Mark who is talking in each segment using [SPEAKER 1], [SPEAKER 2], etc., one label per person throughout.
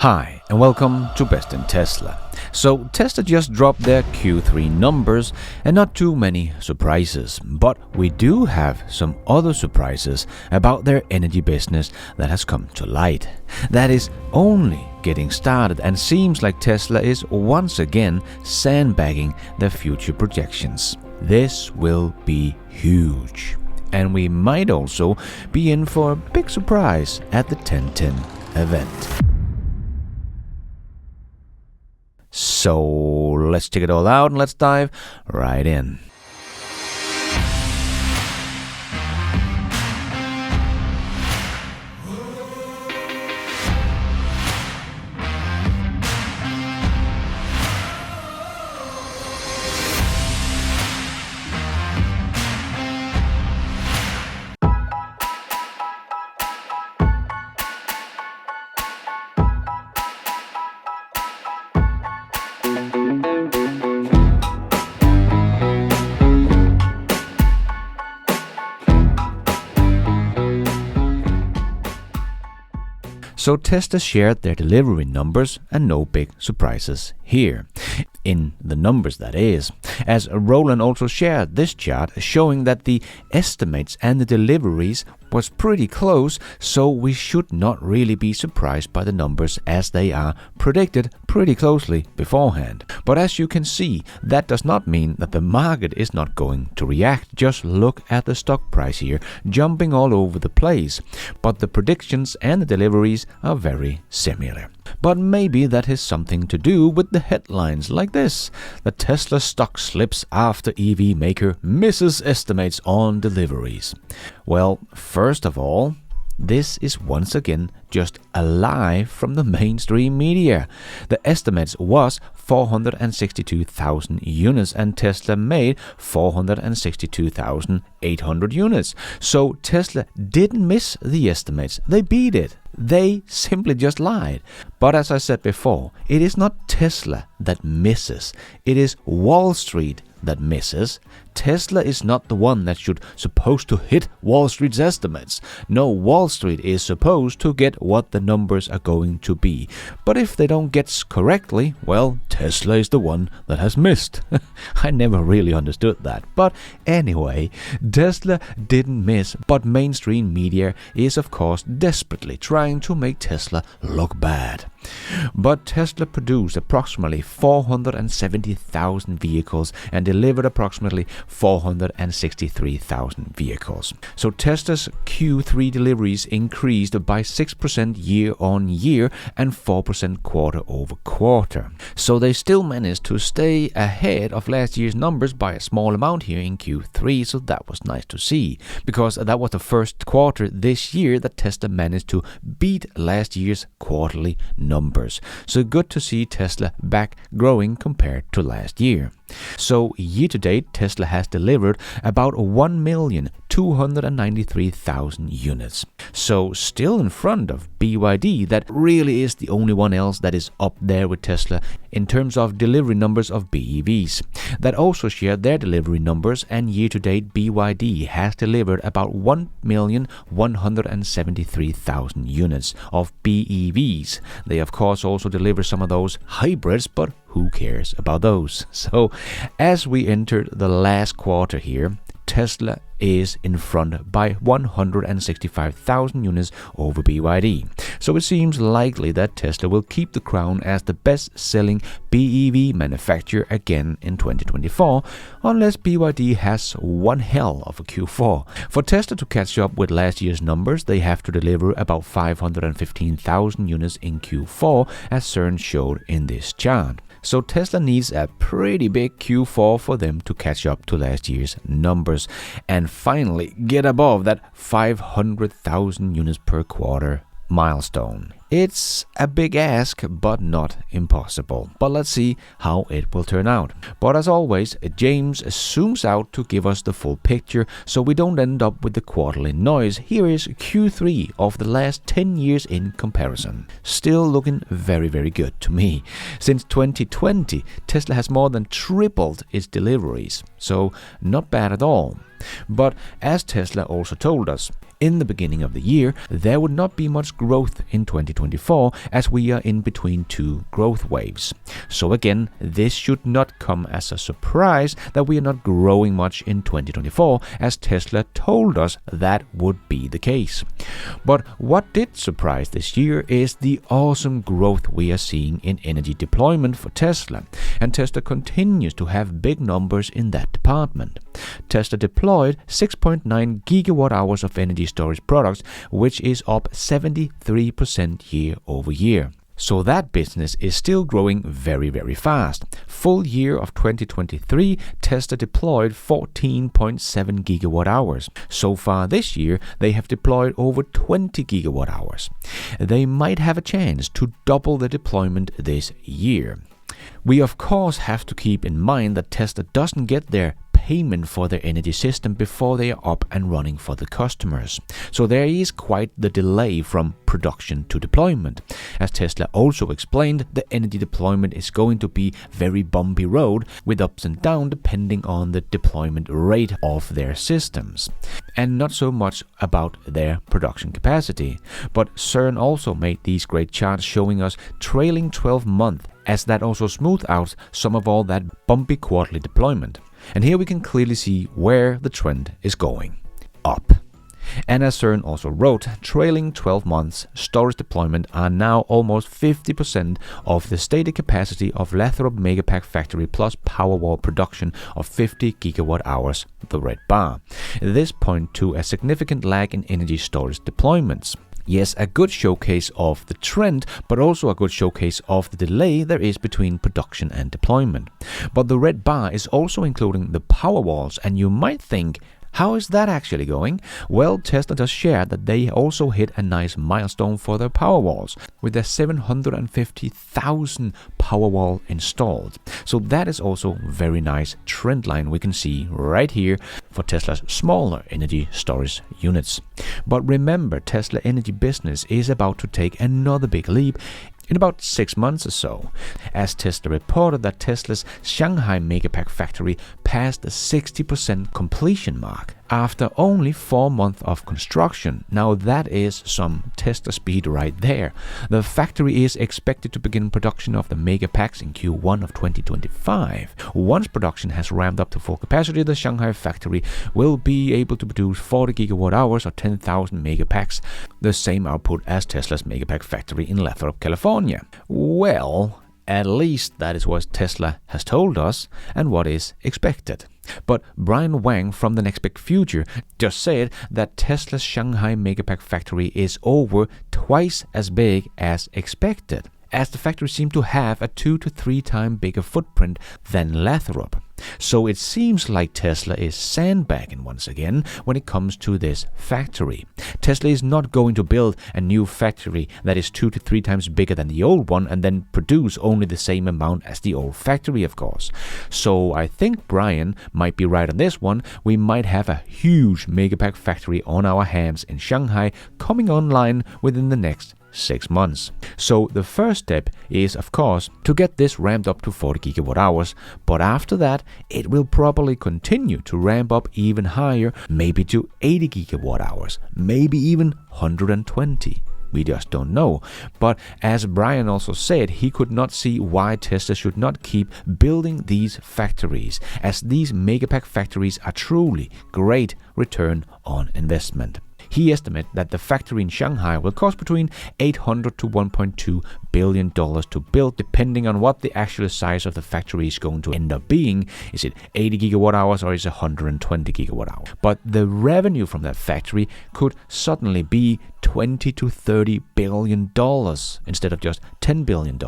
[SPEAKER 1] Hi, and welcome to Best in Tesla. So, Tesla just dropped their Q3 numbers, and not too many surprises, but we do have some other surprises about their energy business that has come to light. That is only getting started, and seems like Tesla is once again sandbagging their future projections. This will be huge, and we might also be in for a big surprise at the 1010 event. So let's check it all out and let's dive right in. So Tesla shared their delivery numbers, and no big surprises here. In the numbers, that is. As Roland also shared this chart showing that the estimates and the deliveries was pretty close, so we should not really be surprised by the numbers as they are predicted pretty closely beforehand. But as you can see, that does not mean that the market is not going to react. Just look at the stock price here, jumping all over the place. But the predictions and the deliveries are very similar. But maybe that has something to do with the headlines like this. The Tesla stock slips after EV maker misses estimates on deliveries. Well, first of all, this is once again just a lie from the mainstream media. The estimates was 462,000 units and Tesla made 462,800 units. So Tesla didn't miss the estimates, they beat it. They simply just lied. But as I said before, it is not Tesla that misses, it is Wall Street that misses. Tesla is not the one that should supposed to hit Wall Street's estimates. No, Wall Street is supposed to get what the numbers are going to be. But if they don't get correctly, well, Tesla is the one that has missed. I never really understood that. But anyway, Tesla didn't miss, but mainstream media is of course desperately trying to make Tesla look bad. But Tesla produced approximately 470,000 vehicles and delivered approximately 463,000 vehicles. So Tesla's Q3 deliveries increased by 6% year on year and 4% quarter over quarter. So they still managed to stay ahead of last year's numbers by a small amount here in Q3, so that was nice to see, because that was the first quarter this year that Tesla managed to beat last year's quarterly numbers. So good to see Tesla back growing compared to last year. So year to date, Tesla has delivered about 1,293,000 units. So still in front of BYD, that really is the only one else that is up there with Tesla in terms of delivery numbers of BEVs. That also shared their delivery numbers, and year to date BYD has delivered about 1,173,000 units of BEVs. They of course also deliver some of those hybrids, but who cares about those? So as we entered the last quarter here, Tesla is in front by 165,000 units over BYD. So it seems likely that Tesla will keep the crown as the best-selling BEV manufacturer again in 2024, unless BYD has one hell of a Q4. For Tesla to catch up with last year's numbers, they have to deliver about 515,000 units in Q4, as CERN showed in this chart. So Tesla needs a pretty big Q4 for them to catch up to last year's numbers and finally get above that 500,000 units per quarter milestone. It's a big ask, but not impossible. But let's see how it will turn out. But as always, James zooms out to give us the full picture so we don't end up with the quarterly noise. Here is Q3 of the last 10 years in comparison. Still looking very, very good to me. Since 2020, Tesla has more than tripled its deliveries. So not bad at all. But as Tesla also told us, in the beginning of the year, there would not be much growth in 2024 as we are in between two growth waves. So again, this should not come as a surprise that we are not growing much in 2024 as Tesla told us that would be the case. But what did surprise this year is the awesome growth we are seeing in energy deployment for Tesla, and Tesla continues to have big numbers in that department. Tesla deployed 6.9 gigawatt hours of energy storage products, which is up 73% year over year. So that business is still growing very, very fast. Full year of 2023, Tesla deployed 14.7 gigawatt hours. So far this year, they have deployed over 20 gigawatt hours. They might have a chance to double the deployment this year. We of course have to keep in mind that Tesla doesn't get their payment for their energy system before they are up and running for the customers. So there is quite the delay from production to deployment. As Tesla also explained, the energy deployment is going to be very bumpy road with ups and downs depending on the deployment rate of their systems, and not so much about their production capacity. But CERN also made these great charts showing us trailing 12 months, as that also smoothed out some of all that bumpy quarterly deployment. And here we can clearly see where the trend is going, up. And as CERN also wrote, trailing 12 months storage deployment are now almost 50% of the stated capacity of Lathrop Megapack factory plus Powerwall production of 50 gigawatt hours, the red bar. This points to a significant lag in energy storage deployments. Yes, a good showcase of the trend, but also a good showcase of the delay there is between production and deployment. But the red bar is also including the Powerwalls, and you might think, how is that actually going? Well, Tesla does share that they also hit a nice milestone for their Powerwalls with their 750,000 Powerwall installed. So that is also very nice trend line we can see right here for Tesla's smaller energy storage units. But remember, Tesla energy business is about to take another big leap in about 6 months or so, as Tesla reported that Tesla's Shanghai Megapack factory passed the 60% completion mark after only 4 months of construction. Now that is some Tesla speed right there. The factory is expected to begin production of the Megapacks in Q1 of 2025. Once production has ramped up to full capacity, the Shanghai factory will be able to produce 40 gigawatt hours or 10,000 Megapacks, the same output as Tesla's Megapack factory in Lathrop, California. Well, at least that is what Tesla has told us and what is expected. But Brian Wang from the Next Big Future just said that Tesla's Shanghai Megapack factory is over twice as big as expected, as the factory seemed to have a 2 to 3 times bigger footprint than Lathrop. So it seems like Tesla is sandbagging once again when it comes to this factory. Tesla is not going to build a new factory that is 2 to 3 times bigger than the old one and then produce only the same amount as the old factory, of course. So I think Brian might be right on this one. We might have a huge Megapack factory on our hands in Shanghai coming online within the next 6 months. So the first step is, of course, to get this ramped up to 40 gigawatt hours, but after that it will probably continue to ramp up even higher, maybe to 80 gigawatt hours, maybe even 120. We just don't know. But as Brian also said, he could not see why Tesla should not keep building these factories, as these Megapack factories are truly great return on investment. He estimated that the factory in Shanghai will cost between $800 to $1.2 billion to build, depending on what the actual size of the factory is going to end up being. Is it 80 gigawatt hours or is it 120 gigawatt hours? But the revenue from that factory could suddenly be $20 to $30 billion instead of just $10 billion.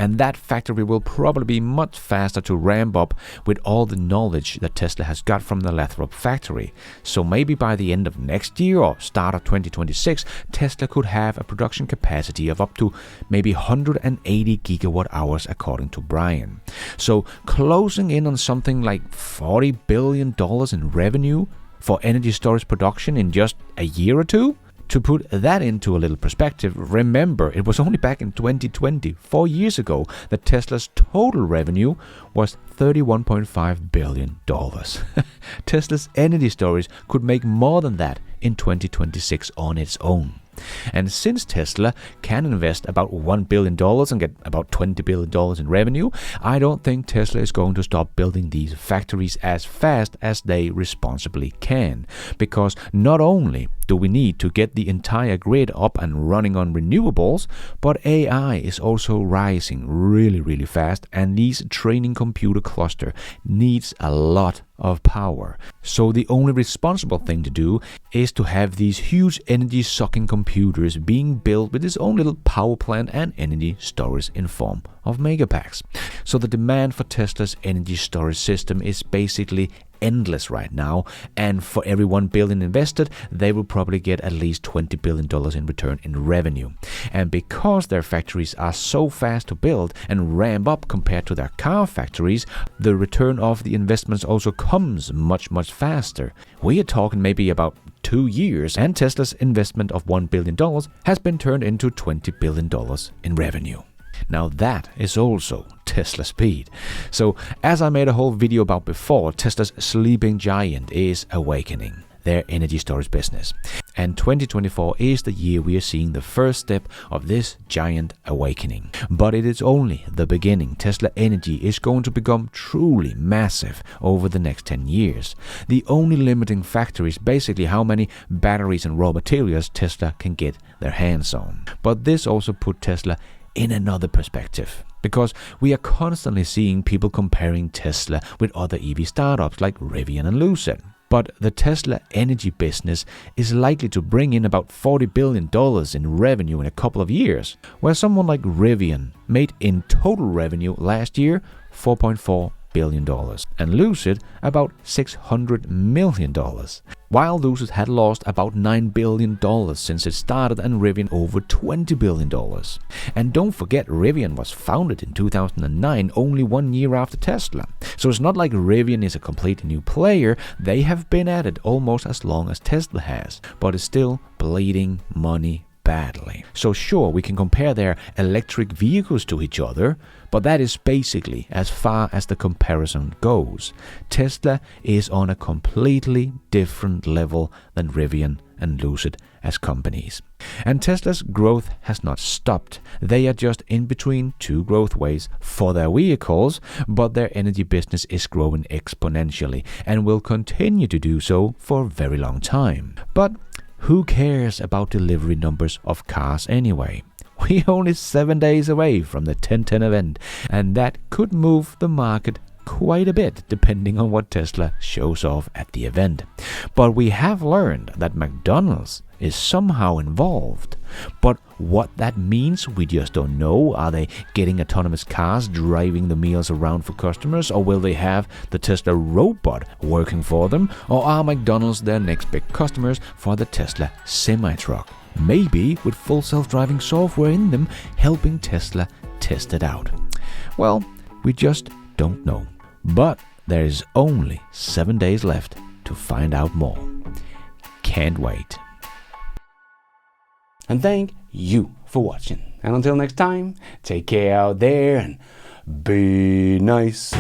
[SPEAKER 1] And that factory will probably be much faster to ramp up with all the knowledge that Tesla has got from the Lathrop factory. So maybe by the end of next year or start of 2026, Tesla could have a production capacity of up to maybe 180 gigawatt hours according to Brian. So closing in on something like $40 billion in revenue for energy storage production in just a year or two? To put that into a little perspective, remember it was only back in 2020, 4 years ago, that Tesla's total revenue was $31.5 billion. Tesla's energy storage could make more than that in 2026 on its own. And since Tesla can invest about $1 billion and get about $20 billion in revenue, I don't think Tesla is going to stop building these factories as fast as they responsibly can. Because not only do we need to get the entire grid up and running on renewables, but AI is also rising really fast, and this training computer cluster needs a lot of power. So the only responsible thing to do is to have these huge energy-sucking computers being built with its own little power plant and energy storage in form of megapacks. So the demand for Tesla's energy storage system is basically endless right now, and for every $1 billion invested, they will probably get at least $20 billion in return in revenue. And because their factories are so fast to build and ramp up compared to their car factories, the return of the investments also comes much faster. We are talking maybe about 2 years, and Tesla's investment of $1 billion has been turned into $20 billion in revenue. Now that is also Tesla speed. So as I made a whole video about before, Tesla's sleeping giant is awakening their energy storage business. And 2024 is the year we are seeing the first step of this giant awakening. But it is only the beginning. Tesla Energy is going to become truly massive over the next 10 years. The only limiting factor is basically how many batteries and raw materials Tesla can get their hands on. But this also put Tesla in another perspective, because we are constantly seeing people comparing Tesla with other EV startups like Rivian and Lucid. But the Tesla energy business is likely to bring in about $40 billion in revenue in a couple of years, where someone like Rivian made in total revenue last year $4.4 billion, and Lucid about $600 million. While Lucid had lost about $9 billion since it started, and Rivian over $20 billion. And don't forget, Rivian was founded in 2009, only 1 year after Tesla. So it's not like Rivian is a completely new player. They have been at it almost as long as Tesla has, but it's still bleeding money badly. So sure, we can compare their electric vehicles to each other, but that is basically as far as the comparison goes. Tesla is on a completely different level than Rivian and Lucid as companies. And Tesla's growth has not stopped. They are just in between two growth waves for their vehicles, but their energy business is growing exponentially and will continue to do so for a very long time. But who cares about delivery numbers of cars anyway? We're only 7 days away from the 10/10 event, and that could move the market quite a bit depending on what Tesla shows off at the event. But we have learned that McDonald's is somehow involved. But what that means, we just don't know. Are they getting autonomous cars driving the meals around for customers, or will they have the Tesla robot working for them, or are McDonald's their next big customers for the Tesla semi-truck? Maybe with full self-driving software in them helping Tesla test it out. Well, we just don't know. But there is only 7 days left to find out more. Can't wait.
[SPEAKER 2] And thank you for watching. And until next time, take care out there and be nice.